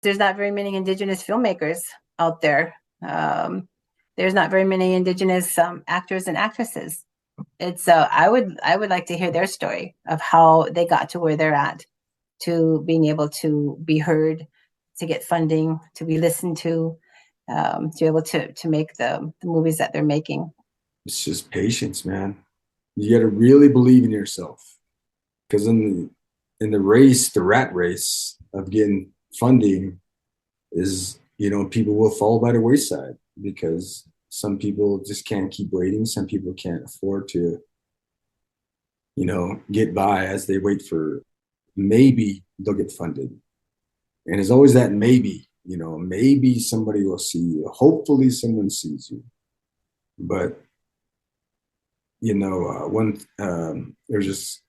there's not very many indigenous filmmakers out there. There's not very many indigenous actors and actresses. It's I would like to hear their story of how they got to where they're at, to being able to be heard, to get funding, to be listened to be able to make the movies that they're making. It's just patience, man. You got to really believe in yourself because in the race, the rat race of getting funding is, people will fall by the wayside because some people just can't keep waiting. Some people can't afford to, get by as they wait for maybe they'll get funded. And there's always that maybe, maybe somebody will see you. Hopefully someone sees you. But, there's just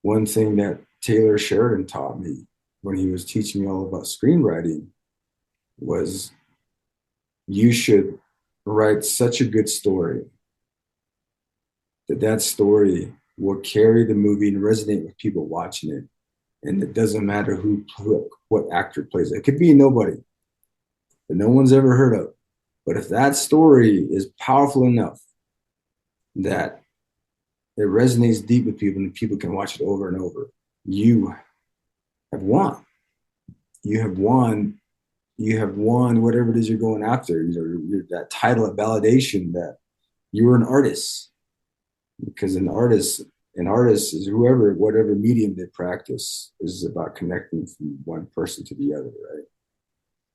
one thing that Taylor Sheridan taught me when he was teaching me all about screenwriting was you should write such a good story that that story will carry the movie and resonate with people watching it. And it doesn't matter what actor plays it. It could be nobody that no one's ever heard of. But if that story is powerful enough that it resonates deep with people and people can watch it over and over, you have won. You have won. You have won whatever it is you're going after. That title of validation that you're an artist. Because an artist is whatever medium they practice is about connecting from one person to the other, right?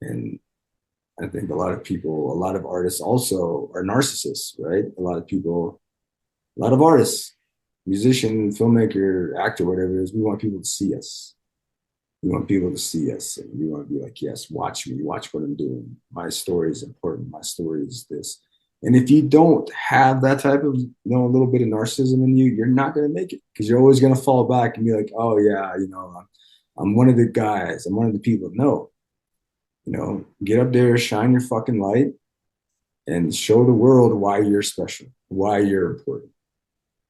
And I think a lot of artists also are narcissists, right? A lot of artists, musician, filmmaker, actor, whatever it is, we want people to see us. We want people to see us and we want to be like, yes, watch me, watch what I'm doing. My story is important. My story is this. And if you don't have that type of, a little bit of narcissism in you, you're not going to make it because you're always going to fall back and be like, oh, yeah, I'm one of the guys. I'm one of the people. No, get up there, shine your fucking light and show the world why you're special, why you're important.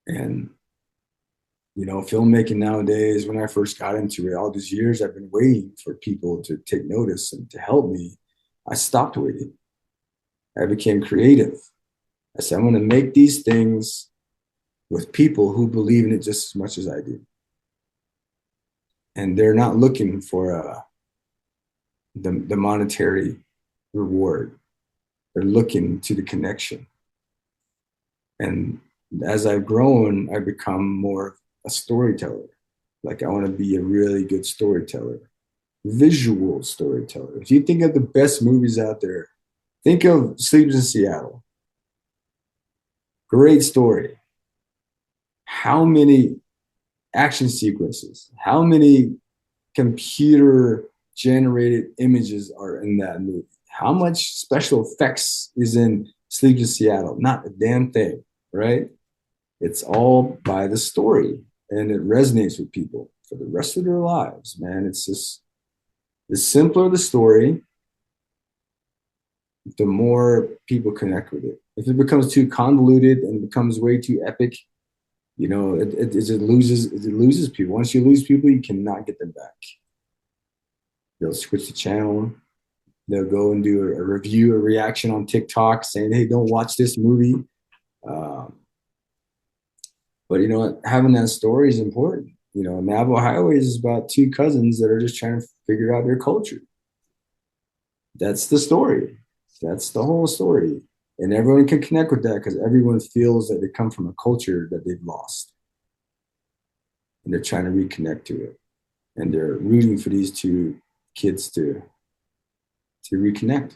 And, filmmaking nowadays, when I first got into it, all these years I've been waiting for people to take notice and to help me. I stopped waiting. I became creative. I said, I'm going to make these things with people who believe in it just as much as I do. And they're not looking for the monetary reward. They're looking to the connection. And as I've grown, I've become more a storyteller. Like I want to be a really good storyteller, visual storyteller. If you think of the best movies out there, think of Sleepless in Seattle. Great story. How many action sequences, how many computer generated images are in that movie? How much special effects is in Sleep in Seattle? Not a damn thing, right? It's all by the story and it resonates with people for the rest of their lives, man. It's just the simpler the story, the more people connect with it. If it becomes too convoluted and becomes way too epic, it loses people. Once you lose people, you cannot get them back. They'll switch the channel. They'll go and do a review, a reaction on TikTok saying, hey, don't watch this movie. Um, but having that story is important. Navajo Highways is about two cousins that are just trying to figure out their culture. That's the story. That's the whole story. And everyone can connect with that because everyone feels that they come from a culture that they've lost. And they're trying to reconnect to it. And they're rooting for these two kids to reconnect.